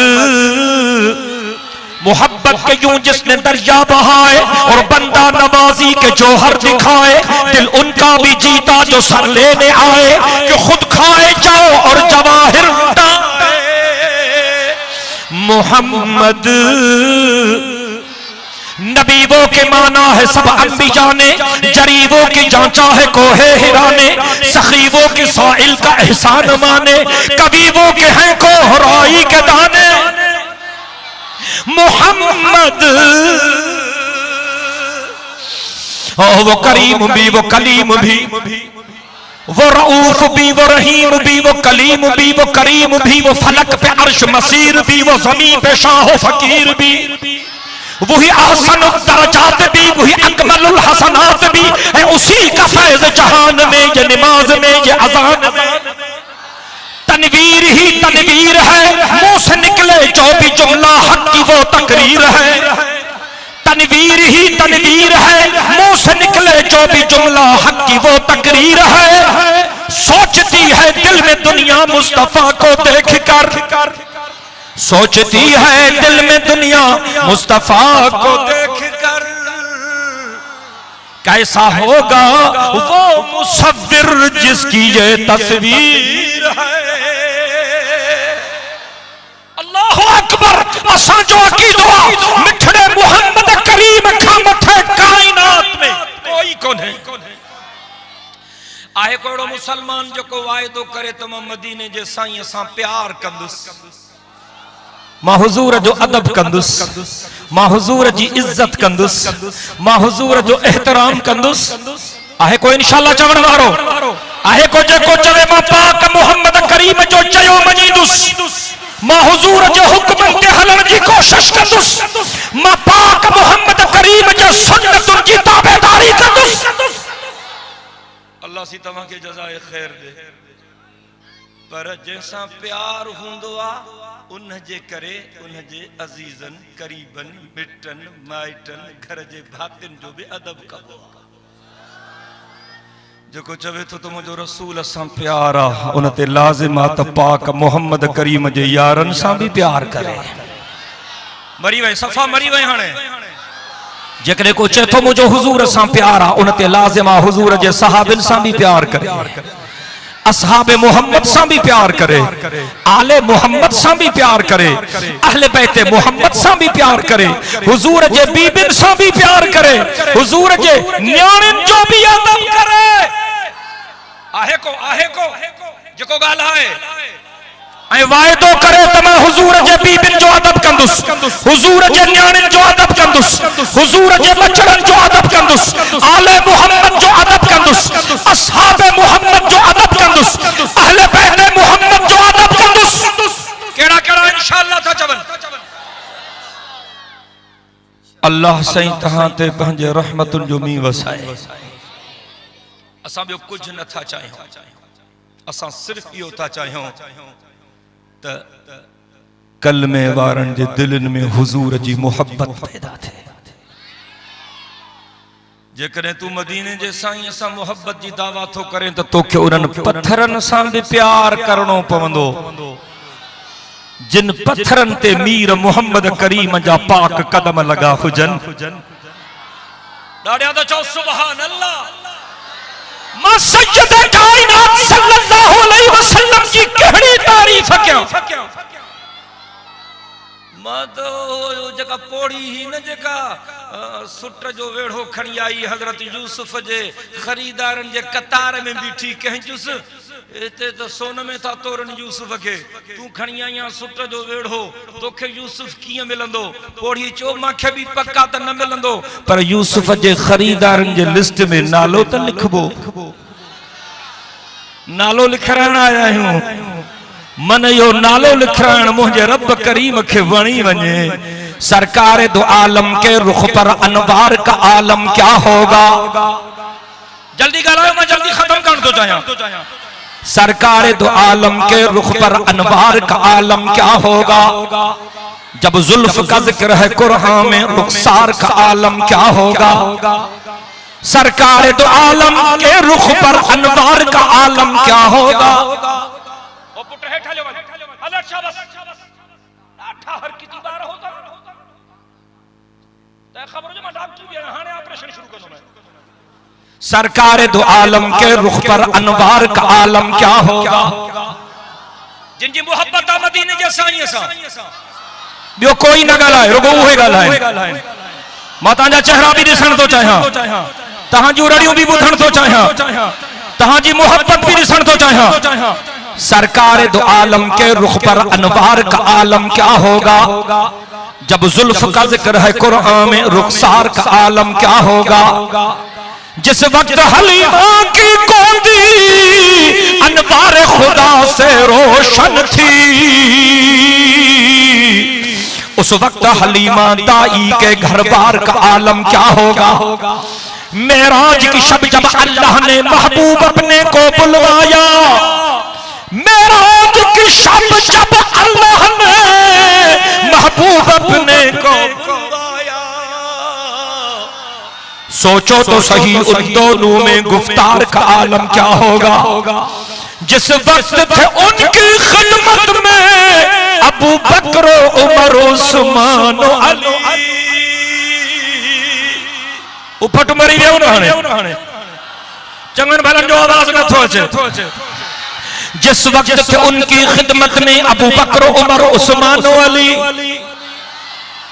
मोहब्बत के यूं जिसने दरिया बहाए और बंदा नवाजी के जौहर दिखाए, दिल उनका भी जीता जो सर लेने आए, जो खुद खाए जाओ और जवाहिर लुटाए। मोहम्मद नबीवों के माना है सब अंबिया ने, जरीबों की जांचा है कोहे हिरा ने, सखीवों के साइल का एहसान माने, कबीवों के हैं कोहराई के दाने। मोहम्मद वो करीम भी, वो कलीम भी, वो रऊफ भी, वो रहीम भी, वो कलीम भी, वो करीम भी, वो फलक पे अर्श मसीर भी, वो ज़मीन पे शाह फकीर भी, वही आसन दरजात भी, वही अकमलुल हसनात भी है। उसी का फैज़ जहान में, ये नमाज में, ये अज़ान में। तनवीर ही तनवीर है, मुंह से निकले जो भी जुमला हक की वो तकरीर है। तनवीर ही तनवीर है, मुंह से निकले जो भी जुमला हक की वो तकरीर है। सोचती है दिल में दुनिया मुस्तफा को देख कर, सोचती है दिल में दुनिया मुस्तफा को देखकर, कैसा होगा वो मुसव्विर जिसकी ये तस्वीर है। अल्लाहु अकबर। असां जो अकीदो मिठड़े मोहम्मद करीम खां मथे कायनात में कोई कोन्हे। आहे कोड़ो मुसलमान जो को वायदो करे तो मां मदीने जे साईं सां प्यार कंदुसि, मां हुजूर जो अदब कंदुसि, मां हुजूर जी इज्जत कंदुसि, मां हुजूर जो एहतराम कंदुसि। आहे को इंशाअल्लाह चवण वारो? आहे को जेको चवे मां पाक मोहम्मद करीम जो चयो मञींदुसि, मां हुजूर जो हुक्म ते हलण जी कोशिश कंदुसि, मां पाक मोहम्मद करीम जो सुन्नतुन जी ताबेदारी कंदुसि। अल्लाह सी तव्हां खे जज़ाए खैर दे। पर जैसा प्यार हुंदो आ उन जे करे उन जे अजीजन करीबन मिटन माइटन घर जे भातिन जो भी अदब कबो। जो चवे तो मुझो रसूल असां प्यार आ उन ते लाजिम आ त पाक मोहम्मद करीम जे यारन सां भी प्यार करे। मरी वे सफा मरी वे हाणे। जेकॾहिं को चए थो मुझो हुजूर सां प्यार आ उन ते लाजिम आ हुजूर जे सहाबिन सां भी प्यार करे। असहाबे मोहम्मद सां भी प्यार करे, आले मोहम्मद सां भी प्यार करे, अहले बैते मोहम्मद सां भी प्यार करे, हुजूर जे बीबिन सां भी प्यार करे, हुजूर जे न्याणिन जो भी अदब करे। आहे को जेको ॻाल्हाए ऐं वाइदो करे त मां हुजूर जे बीबिन जो अदब कंदुस, हुजूर जे न्याणिन जो अदब कंदुस, हुजूर जे बचड़न जो अदब कंदुस, आले मोहम्मद जो अदब कंदुस, असहाबे मोहम्मद जो अदब कंदुस, अहले बैत मोहम्मद जो अदब कंदुस। केड़ा केड़ा इंशाअल्लाह था चवन। अल्लाह सही तहां ते पंहिंजे रहमतुन जो मी वसाए। असां ॿियो कुछ न था चाहियूं, असां सिर्फ इहो था चाहियूं त कलमे वारन जे दिलन में हुजूर जी मोहब्बत पैदा थे। जेकॾहिं तू मदीने जे साईं सां मोहब्बत जी दावा थो करे त तोखे उन्हनि पत्थरन सां भी प्यार करणो पवंदो जिन पत्थरन ते मीर मोहम्मद करीम जा पाक कदम लगा हुजन। ॾाढा त चओ सुभान अल्लाह। मां सैयद कायनात सल्लल्लाहु अलैहि वसल्लम की कहिड़ी तारीफ कयां। मां तो जका पोड़ी ही न जका सुट जो वेढ़ो खणी आई हजरत यूसुफ जे खरीदारन जे कतार में बीठी कहचुस एते तो सोन में था तोरन यूसुफ के, तू खणी आया सुट जो वेढ़ो, तोखे यूसुफ किए मिलंदो। पोड़ी चो माखे भी पक्का त न मिलंदो, पर यूसुफ जे खरीदारन जे लिस्ट में नालो त लिखबो। नालो लिखराइण आया आहियूं, मन यो नालो लिखराइण मुझे रब करीम के वणी वने। सरकार दो आलम के रुख पर अनवार का आलम क्या होगा। जल्दी ॻाल्हायो, मैं जल्दी खत्म कर दो चाहिए। सरकार दो आलम के रुख पर अनवार का आलम क्या होगा। जब जुल्फ का जिक्र है कुरान में रुखसार का आलम क्या होगा। सरकार दो आलम के रुख पर अनवार का आलम क्या होगा। सरकार दो आलम के रुख पर अनवार का आलम क्या होगा। जिनकी मोहब्बत मदीने जे साईं सां ॿियो कोई न ॻाल्हाए, रुगो उहे ॻाल्हाए। मां तव्हांजा चेहरा भी ॾिसण थो चाहियां, तहां जूं रड़ियूं भी ॿुधण थो चाहियां, तहां जी मोहब्बत भी ॾिसण थो चाहियां। सरकार दो आलम के रुख पर अनवार का आलम क्या होगा। जब जुल्फ का जिक्र है कुरान में रुखसार का आलम क्या होगा। जिस वक्त हलीमा की गोदी अनवार खुदा से रोशन थी, उस वक्त हलीमा दाई के घर बार का आलम क्या होगा। मेराज की शब जब अल्लाह ने महबूब अपने को बुलवाया, मेराज की शब जब अल्लाह ने महबूब अपने को बुलवाया, सोचो तो सही उन दोनों में गुफ्तार का आलम क्या होगा। जिस वक्त थे उनकी खिदमत में अबू बकर उमर उस्मान अली, उपट मरी वियो न चंगन भलन जो आवाज न थो अचे। जिस वक्त थे उनकी खिदमत में अबू बकर उमर उस्मान अली,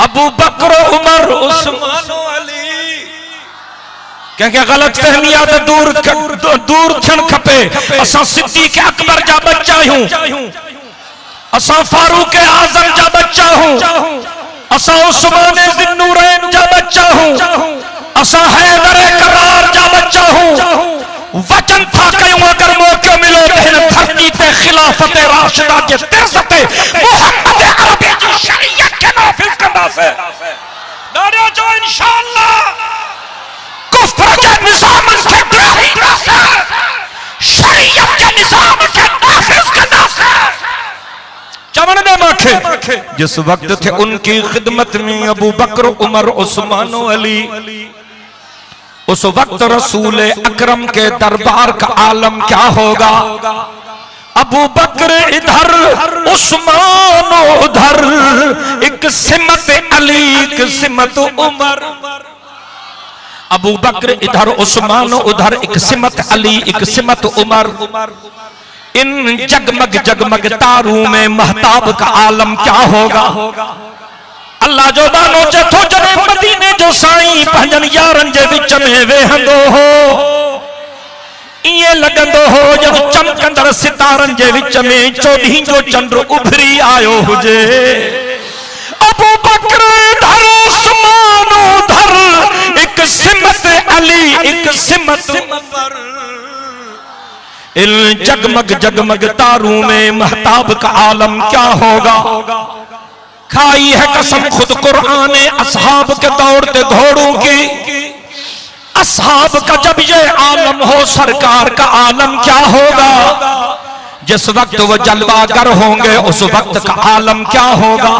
अबू बकर उमर उस्मान अली। क्या गलत फहमिया तो दूर थियण खपे। असां सिद्दीक़ अकबर जा बच्चा हूं, असां फारूक आजम जा बच्चा हूं, असां उस्मान ज़िन्नूरैन जा बच्चा हूं, असां हैदर करार जा बच्चा हूं। वचन था कयूं अगर मौको मिलो तो हिन धरती पे खिलाफत राशिदा के तिरसत मोहम्मद अरबी जी शरीयत के नाफिज कंदासे। दादा जो इंशाअल्लाह कुफ्र के निजाम के तहरीर शरीयत के निजाम के नाफिज कंदासे। चमन दे माखे जिस वक्त थे उनकी खिदमत में अबू बकर उमर उस्मान अली, उस वक्त रसूल अकरम के दरबार का आलम क्या होगा। अबू बकर इधर उस्मान उधर, एक सिमत अली एक सिमत उमर। अबू बकर इधर उस्मान उधर, एक सिमत अली एक सिमत उमर। इन जगमग जगमग तारों में महताब का आलम क्या होगा। अल्लाह जो दानो चथो जने मदीने जो साईं पंजन यारन जे विच में वेहंदो हो ये लगंदो हो जब चमकंदड़ सितारन जे विच में चौधी जो चंद्र उभरी आयो हुजे। अबू बकर धर उस्मानो धर एक सिमत अली एक सिमत उमर। इन जगमग जगमग तारों में महताब का आलम क्या होगा। खाई है कसम खुद कुरान असहाब के दौड़ते घोड़ों की। असहाब का जब ये आलम हो सरकार का आलम क्या होगा। जिस वक्त वो जलवागर होंगे उस वक्त का आलम क्या होगा।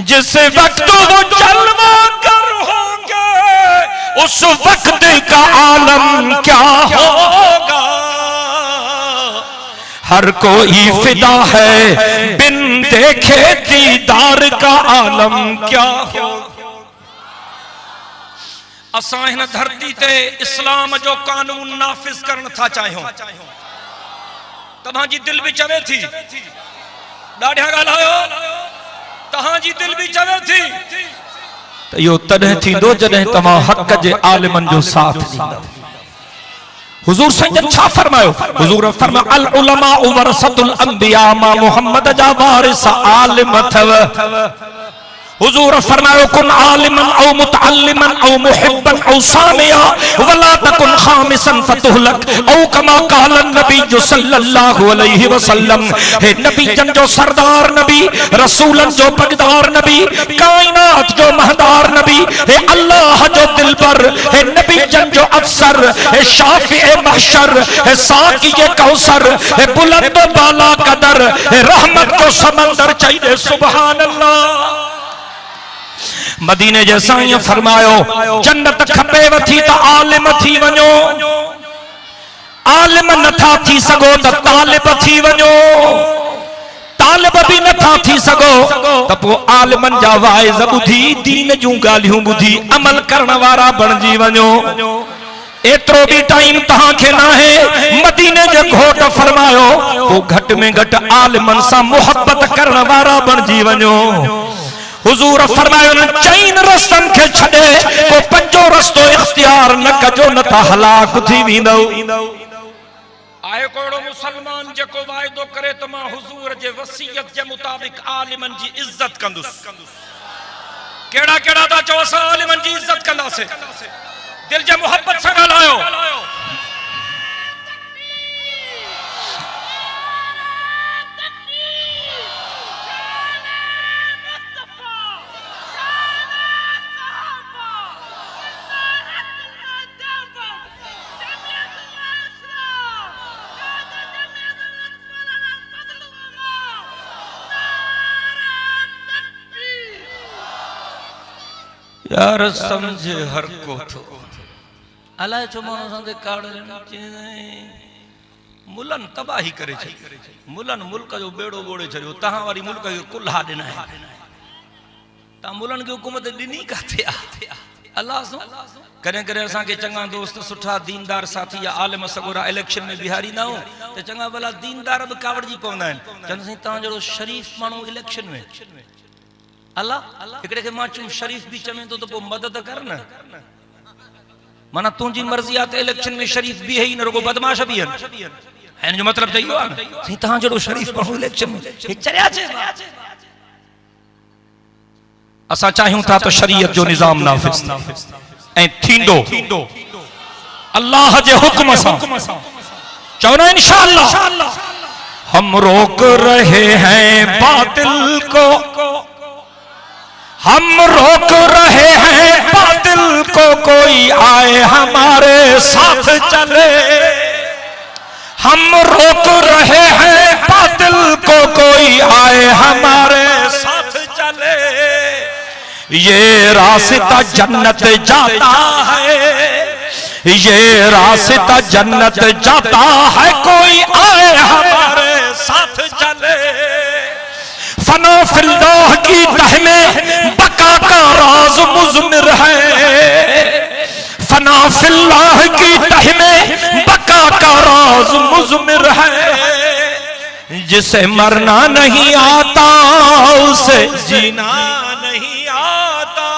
जिस वक्त वो जलवागर होंगे उस वक्त का आलम क्या होगा। हर कोई फिदा है बिन देखे दीदार का आलम क्या होगा। असां हिन धरती ते इस्लाम जो कानून नाफिज करण था चाहियूं। तव्हांजी दिल भी चवे थी ॾाढा ॻाल्हायो तव्हांजी दिल भी चवे थी त इहो तॾहिं थींदो जॾहिं तव्हां हक़ जे आलिमन जो साथ ॾींदा। हुजूर सैयद छा फरमायो। हुजूर फरमा अल उलमा वरसतुल अंबिया मा मोहम्मद जा वारिस आलिम अथव। हुजूर फरमायो कुन आलिमन औ मुतअल्लिमन औ मुहिब्बन औ सामिया वला तकुन खामिसन फतुहलक औ कमा क़ाल नबी सल्लल्लाहु अलैहि वसल्लम। हे नबी जन जो सरदार नबी रसूलन जो पगदार नबी कायनात जो महदार नबी हे अल्लाह जो दिलबर हे नबी जन जो अफसर हे शाफिए महशर हे साक़िए कौसर हे बुलंद बाला कदर हे रहमत जो समंदर चाहिए सुभान अल्लाह। मदीने जैसा ही फरमायो जन्नत खपेव थी तो आलिम थी वञो। आलिम नथा थी सगो तो तालिब थी वञो। तालिब भी नथा थी सगो तो पो आलिमन जा वाइज़ ॿुधी दीन जूं ॻाल्हियूं ॿुधी अमल करण वारा बणजी वञो। एतिरो भी टाइम तहां खे ना है। मदीने जे घोट फरमायो तो घट में घट आलिमन सां मोहब्बत करण वारा बणजी वञो। हुजूर फरमायो न चईन रस्तन के छड़े को पंजो रस्तो इख्तियार न कजो न त हलाक थी वेंदो। आए कोड़ो मुसलमान जेको वायदो करे त मां हुजूर जे वसीयत जे मुताबिक आलिमन जी इज्जत कंदुस। केड़ा केड़ा ता चो असां आलिमन जी इज्जत कंदासे। दिल जे मोहब्बत सां ॻाल्हायो। यार समझे हर को थो अलाए छो मानो संगे काड़न मुलन तबाही करे छे। मुलन मुल्क जो बेड़ो बोड़े छयो तहां वारी मुल्क के कुल्हा देना है। ता मुलन की हुकूमत दिनी काथे आ। अल्लाह सो करे करे असा के चंगा दोस्त सुठा दीनदार साथी या आलिम सगोरा इलेक्शन में बिहारी ना हो ते चंगा भला दीनदार भी कावड़जी पवंदा आहिन। चन सी ता जड़ो शरीफ मानो इलेक्शन में अल्लाह एकड़े के माचुम शरीफ भी चमे तो पो मदद कर न। माना तुंजी मर्जी आते इलेक्शन में शरीफ भी है ही न रुगो बदमाश भी है। एन जो मतलब चाहिए ना सी ता जड़ो शरीफ मानो इलेक्शन में एक चरिया छे। असा चाहियूं था तो शरीयत जो निजाम नाफिज ए थींदो अल्लाह जे हुक्म सा। चौना इंशाअल्लाह हम रोक रहे हैं बातिल को। हम रोक रहे हैं बातिल को कोई आए हमारे साथ चले। हम रोक रहे हैं बातिल को कोई आए हमारे साथ चले। ये रास्ता जन्नत जाता है। ये रास्ता जन्नत जाता है कोई आए हमारे साथ चले। फना फिल्लाह की तह में बका का राज मुज़मिर है। फना फिल्लाह की तह में बका का राज मुज़मिर है। जिसे मरना नहीं आता उसे जीना नहीं आता।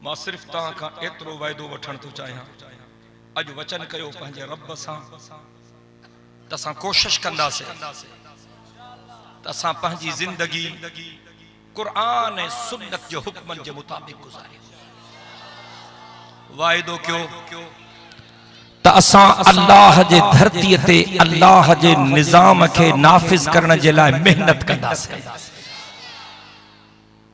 मां सिर्फ तव्हां खां एतिरो वाइदो वठण थो चाहियां, अॼु वचन कयो पंहिंजे रब सां त असां कोशिश कंदासीं त असां पंहिंजी ज़िंदगी क़ुरान ऐं सुन्नत जे हुक्मनि जे मुताबिक़ गुज़ारियूं। वाइदो कयो त असां अल्लाह जे धरतीअ ते अल्लाह जे निज़ाम खे नाफ़िज़ करण जे लाइ महिनत कंदासीं।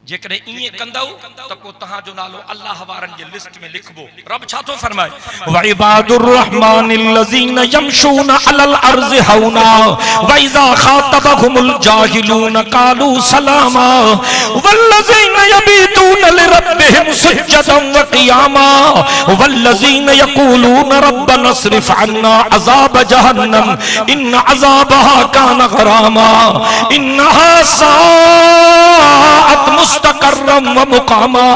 जेकॾहिं ईअं कंदव त पोइ तव्हांजो नालो अल्लाह वारनि जे लिस्ट में लिखबो। रब छा थो फरमाए, व इबादुर रहमानिल लज़ीना यमशूना अलल अर्ज़ि हौना व इज़ा खातबहुमुल जाहिलून क़ालू सलामा वल्लज़ीना यबीतूना लिरब्बिहिम सुज्जदन व क़ियामा वल्लज़ीना यक़ूलून रब्बना अस्रिफ अन्ना अज़ाब जहन्नम इन्न अज़ाबहा कान गरामा इन्नहा साअत मुस्तक़र्रम व मुक़ामा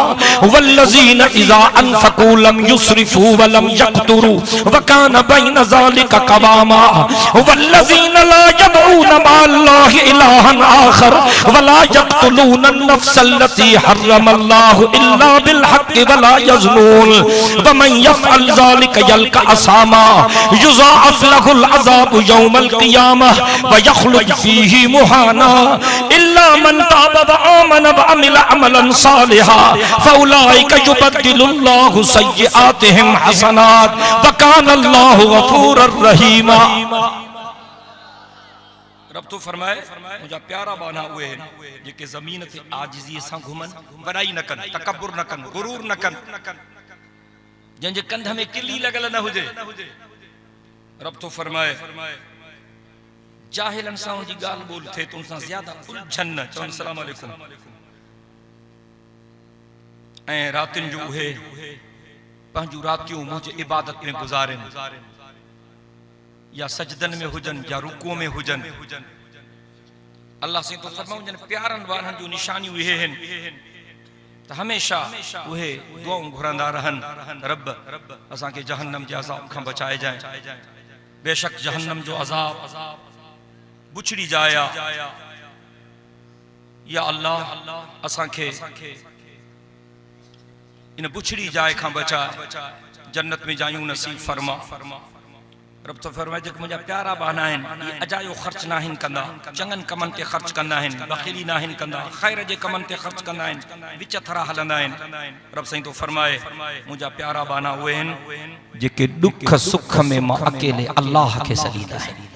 वल्लज़ीना इज़ा अनफ़क़ू लम युस्रिफ़ू व लम यक़्तुरू व कान बैन ज़ालिका क़वामा वल्लज़ीना ला यदऊना मअल्लाहि इलाहन आख़र व ला यक़्तुलूना अन-नफ़्स अल्लती हर्रमल्लाहु इल्ला बिल हक़्क़ि व ला यज़्नून व मन यफ़अल ज़ालिका यल्क़ा असामा युज़ाअफ़ लहुल अज़ाबु यौमल क़ियामह व यख़्लुद फ़ीही मुहाना इल्ला मन ताब व आमन व अमिल अमलन सालिहा फउलाइका युबद्दिलुल्लाहु सय्यिआतिहिम हसनात व कानल्लाहु गफूरर रहीमा। रब तो फरमाए मुझा प्यारा बाना हुए हैं जेके ज़मीन ते आजिज़ी सां घुमन, वॾाई न कन, तकब्बुर न कन, गुरूर न कन, जंहिंजे कंध में किली लॻल न हुजे। रब तो फरमाए जाहिलन सां जी ॻाल्हि ॿोल थिए त उनसां ज़्यादा उलझन न, चवनि सलाम अलैकुम। ऐं रातियुनि जो उहे पंहिंजूं रातियूं मुंहिंजे इबादत में गुज़ारनि, या सजदन में हुजन या रुकू में हुजन। अल्लाह से तो फरमाऊं जन प्यारन वारन जो निशानियूं इहे आहिनि त हमेशा उहे दुआऊं घुरंदा रहन, रब असांखे जहन्नम जे अज़ाब खां बचाए जाए। बेशक जहन्नम जो अज़ाब बुछड़ी जाया, या अल्लाह असांखे इन बुछड़ी जाए खां बचा, जन्नत में जायूं नसीब फरमा। रब तो फरमाए जेके मुंहिंजा प्यारा बहना आहिनि ये अजायो ख़र्च न आहिनि कंदा, चङनि कमनि ते ख़र्च कंदा आहिनि, बख़ीली न आहिनि कंदा, ख़ैर जे कमनि ते ख़र्च कंदा आहिनि, विच थरा हलंदा आहिनि। रब साईं तो फरमाए मुंहिंजा प्यारा बहना उहे आहिनि जेके दुख सुख में मां अकेले अल्लाह खे सॾींदा आहिनि।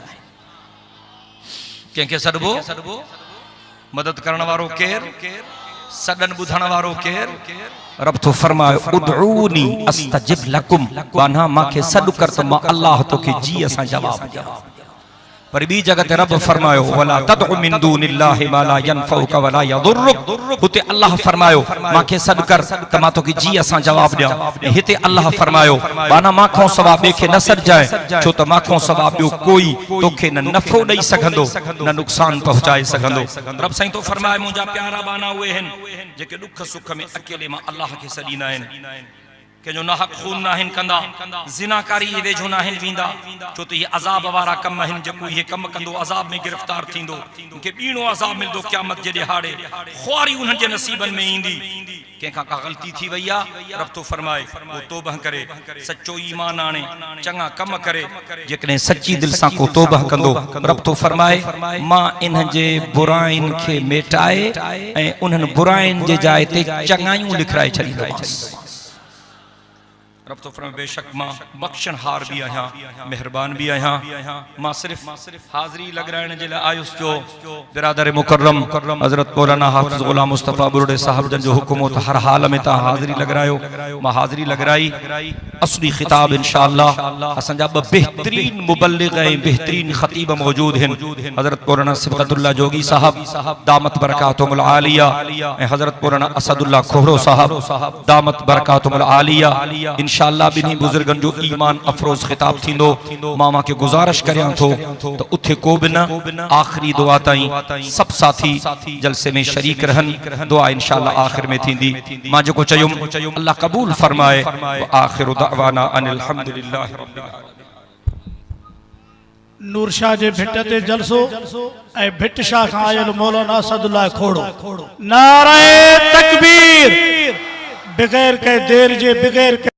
कंहिंखे सॾबो? मदद करण वारो केरु? सॾन ॿुधण वारो केरु? रब तो फरमाए उदऊनी अस्तजिब लकुम, बाना मांखे सॾु कर त मां अल्लाह तोखे जी असां जवाब ॾियां। पर ॿी जगह ते रब फरमायो वला तदउ मिन दूनिल्लाहि मा ला यनफउक वला यदुरुक, हुते अल्लाह फरमायो मांखे सॾु कर त मां तोखे जी असां जवाब ॾियां। ऐं हिते अल्लाह फरमायो बाना मांखो सवा ॿिए खे न सॾजाए, छो त मांखो सवा ॿियो कोई तोखे न नफ़ो ॾेई सघंदो न नुक़सान पहुचाए सघंदो। रब साईं तो फरमाए मुंहिंजा प्यारा बाना उहे आहिनि जेके दुख सुख में अकेले मां अल्लाह खे सॾींदा आहिनि। कंहिंजो नाहक खून न आहिनि कंदा, ज़िनाकारी जे वेझो न आहिनि वेंदा, छो त इहे अज़ाब वारा कम आहिनि। जेको इहे कम कंदो अज़ाब में गिरफ़्तार थींदो, उनखे ॿीणो अज़ाब मिलंदो क़यामत जे ॾिहाड़े, ख़्वारी उन्हनि जे नसीबनि में ईंदी। कंहिंखां का ग़लती थी वई आहे, रब तो फरमाए वो तौबह करे, सचो ईमान आणे, चङा कम करे, जेकॾहिं सची दिलि सां को तौबह कंदो, रब तो फरमाए मां इन्हनि जे बुराइनि खे मेटाए ऐं उन्हनि बुराइनि जे जाइ ते चङायूं लिखाए छॾींदोमांसि। रब तो फरमाए बेशक मां बख्शनहार भी आहियां, मेहरबान भी आहियां। मां सिर्फ हाज़री लॻाइण जे लाइ आयुसि जो बिरादर मुकर्रम हज़रत मौलाना हाफ़िज़ ग़ुलाम मुस्तफ़ा बुरुड़े साहब जन जो हुक्म हो त हर हाल में तव्हां हाज़री लॻायो। मां हाज़री लॻाई। असली ख़िताब इंशाअल्लाह असांजा ॿ बेहतरीन मुबल्लिग़ ऐं बेहतरीन ख़तीब मौजूद आहिनि, हज़रत मौलाना सिबक़तुल्लाह जोगी साहब दामत बरकातुहुल आलिया ऐं हज़रत मौलाना असदुल्लाह खोहरो साहब दामत बरकातुहुल आलिया। इंशाअल्लाह बिन्ही बुजुर्गन जो ईमान अफरोज खिताब थींदो। मामा के गुजारिश करियां थो त उथे को बि न, आखिरी दुआ ताईं सब साथी जलसे में शरीक रहन। दुआ इंशाअल्लाह आखिर में थींदी। मां जेको चयुम अल्लाह कबूल फरमाए। आखिरु दअवाना अनिल हम्दुलिल्लाहि रब्बिल आलमीन। नूर शाह जे भिट ते जलसो ऐं भिट शाह खां आयल मौलाना असदुल्लाह खोड़ो। नारे तकबीर। बगैर के देर जे बगैर